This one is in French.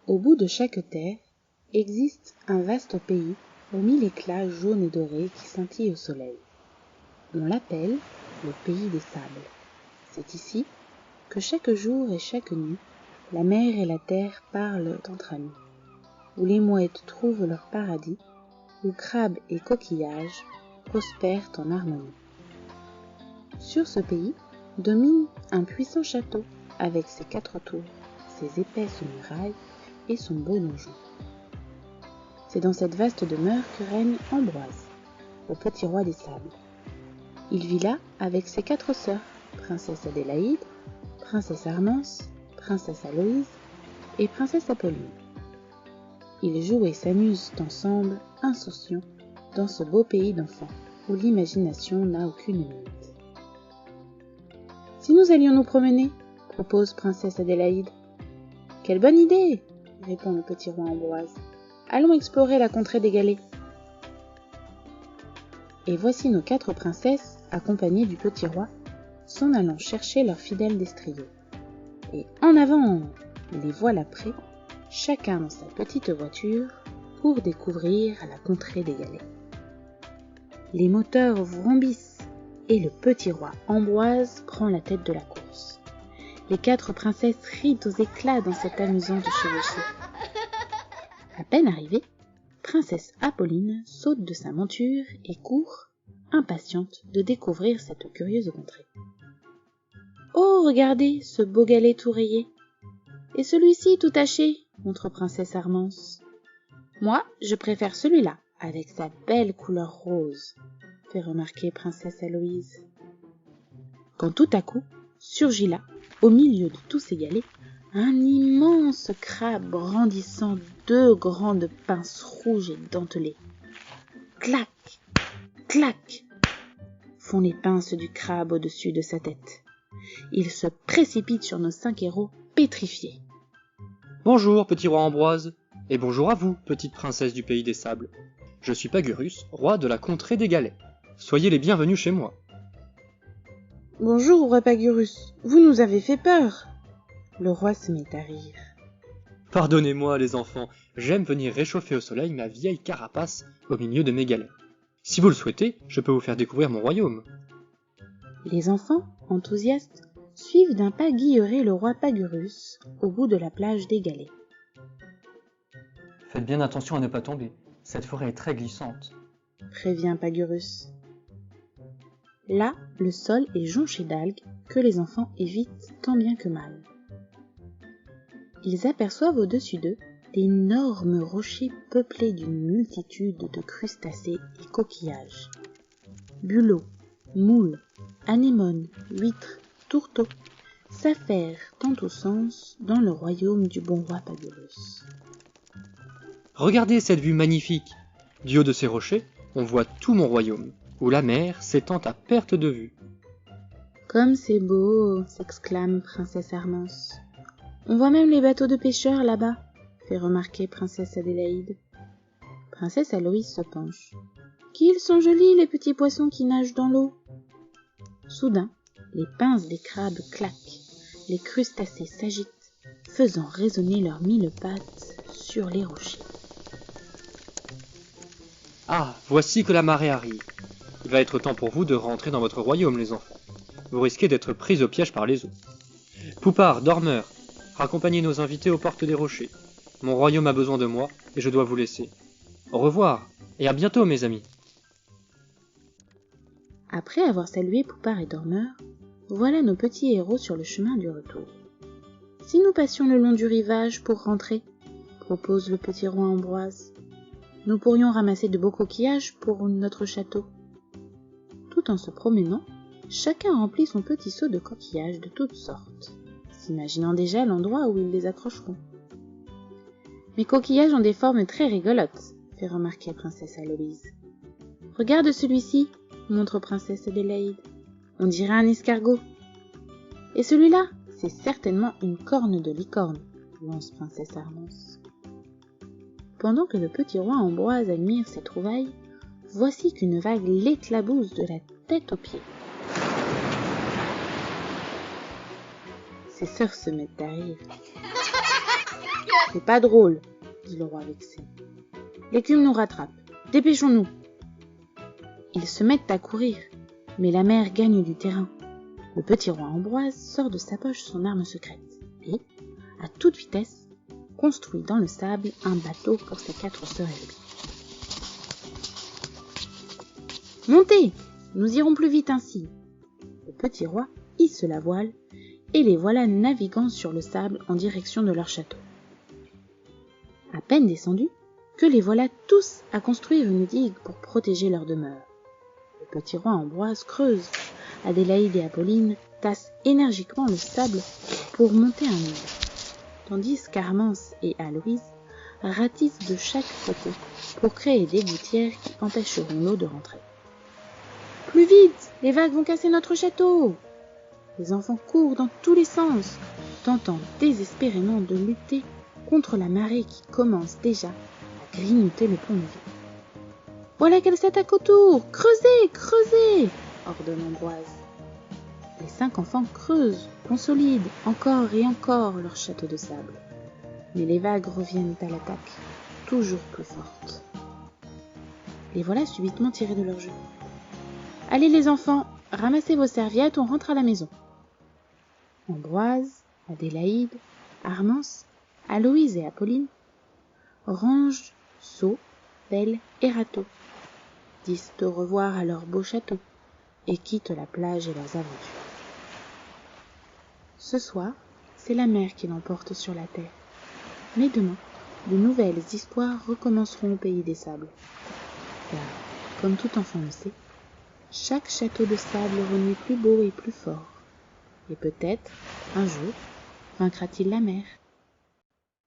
Au bout de chaque terre existe un vaste pays aux mille éclats jaunes et dorés qui scintillent au soleil. On l'appelle le pays des sables. C'est ici que chaque jour et chaque nuit, la mer et la terre parlent entre amis, où les mouettes trouvent leur paradis, où crabes et coquillages prospèrent en harmonie. Sur ce pays domine un puissant château avec ses 4 tours, ses épaisses murailles et son beau donjon. C'est dans cette vaste demeure que règne Ambroise, le petit roi des sables. Il vit là avec ses 4 sœurs, princesse Adélaïde, princesse Armance, princesse Aloïse et princesse Apolline. Ils jouent et s'amusent ensemble, insouciants, dans ce beau pays d'enfants, où l'imagination n'a aucune limite. « Si nous allions nous promener ?» propose princesse Adélaïde. « Quelle bonne idée !» répond le petit roi Ambroise. « Allons explorer la contrée des galets. » Et voici nos 4 princesses, accompagnées du petit roi, s'en allant chercher leur fidèle destrier. Et en avant, les voilà prêts, chacun dans sa petite voiture, pour découvrir la contrée des galets. Les moteurs vrombissent et le petit roi Ambroise prend la tête de la course. Les 4 princesses rient aux éclats dans cette amusante chevauchée. À peine arrivée, princesse Apolline saute de sa monture et court, impatiente de découvrir cette curieuse contrée. « Oh, regardez ce beau galet tout rayé, et celui-ci tout taché, montre princesse Armance. Moi, je préfère celui-là, avec sa belle couleur rose, fait remarquer princesse Aloïse. » Quand tout à coup, surgit là, au milieu de tous ces galets, un immense crabe brandissant 2 grandes pinces rouges et dentelées. Clac, clac, font les pinces du crabe au-dessus de sa tête. Il se précipite sur nos 5 héros, pétrifiés. « Bonjour, petit roi Ambroise, et bonjour à vous, petite princesse du pays des sables. Je suis Pagurus, roi de la contrée des galets. Soyez les bienvenus chez moi. »« Bonjour, roi Pagurus, vous nous avez fait peur !» Le roi se mit à rire. « Pardonnez-moi, les enfants, j'aime venir réchauffer au soleil ma vieille carapace au milieu de mes galets. Si vous le souhaitez, je peux vous faire découvrir mon royaume. » Les enfants, enthousiastes, suivent d'un pas guilleré le roi Pagurus au bout de la plage des galets. « Faites bien attention à ne pas tomber, cette forêt est très glissante. » prévient Pagurus. Là, le sol est jonché d'algues que les enfants évitent tant bien que mal. Ils aperçoivent au-dessus d'eux d'énormes rochers peuplés d'une multitude de crustacés et coquillages. Bulots, moules, anémones, huîtres, tourteaux s'affairent en tous sens dans le royaume du bon roi Pagurus. « Regardez cette vue magnifique. Du haut de ces rochers, on voit tout mon royaume, où la mer s'étend à perte de vue. »« Comme c'est beau !» s'exclame princesse Armance. « On voit même les bateaux de pêcheurs là-bas !» fait remarquer princesse Adélaïde. Princesse Aloïse se penche. « Qu'ils sont jolis les petits poissons qui nagent dans l'eau !» Soudain, les pinces des crabes claquent, les crustacés s'agitent, faisant résonner leurs 1000 pattes sur les rochers. « Ah, voici que la marée arrive. Il va être temps pour vous de rentrer dans votre royaume, les enfants. Vous risquez d'être pris au piège par les eaux. Poupard, dormeur, raccompagnez nos invités aux portes des rochers. Mon royaume a besoin de moi et je dois vous laisser. Au revoir et à bientôt, mes amis. » Après avoir salué Poupard et Dormeur, voilà nos petits héros sur le chemin du retour. « Si nous passions le long du rivage pour rentrer, » propose le petit roi Ambroise, « nous pourrions ramasser de beaux coquillages pour notre château. » Tout en se promenant, chacun remplit son petit seau de coquillages de toutes sortes, s'imaginant déjà l'endroit où ils les accrocheront. « Mes coquillages ont des formes très rigolotes, » fait remarquer princesse Aloïse. « Regarde celui-ci, » montre princesse Adélaïde. « On dirait un escargot. »« Et celui-là, c'est certainement une corne de licorne, » lance princesse Armance. Pendant que le petit roi Ambroise admire ses trouvailles, voici qu'une vague l'éclabousse de la tête aux pieds. Ses sœurs se mettent à rire. C'est pas drôle, dit le roi vexé. L'écume nous rattrape. Dépêchons-nous. Ils se mettent à courir, mais la mer gagne du terrain. Le petit roi Ambroise sort de sa poche son arme secrète et, à toute vitesse, construit dans le sable un bateau pour ses 4 sœurs et lui. Montez, nous irons plus vite ainsi. Le petit roi hisse la voile et les voilà naviguant sur le sable en direction de leur château. À peine descendus, que les voilà tous à construire une digue pour protéger leur demeure. Le petit roi Ambroise creuse, Adélaïde et Apolline tassent énergiquement le sable pour monter un mur, tandis qu'Armance et Aloïse ratissent de chaque côté pour créer des gouttières qui empêcheront l'eau de rentrer. Plus vite, les vagues vont casser notre château! Les enfants courent dans tous les sens, tentant désespérément de lutter contre la marée qui commence déjà à grignoter le pont-levis. Voilà qu'elle s'attaque autour! Creusez, creusez! Ordonne Ambroise. Les 5 enfants creusent, consolident encore et encore leur château de sable. Mais les vagues reviennent à l'attaque, toujours plus fortes. Les voilà subitement tirés de leur jeu. Allez les enfants, ramassez vos serviettes, on rentre à la maison. Ambroise, Adélaïde, Armance, Aloïse et Apolline rangent seaux, pelles et râteaux, disent au revoir à leur beau château et quittent la plage et leurs aventures. Ce soir, c'est la mer qui l'emporte sur la terre. Mais demain, de nouvelles histoires recommenceront au pays des sables. Car, comme tout enfant le sait, chaque château de sable renaît plus beau et plus fort. Et peut-être, un jour, vaincra-t-il la mer.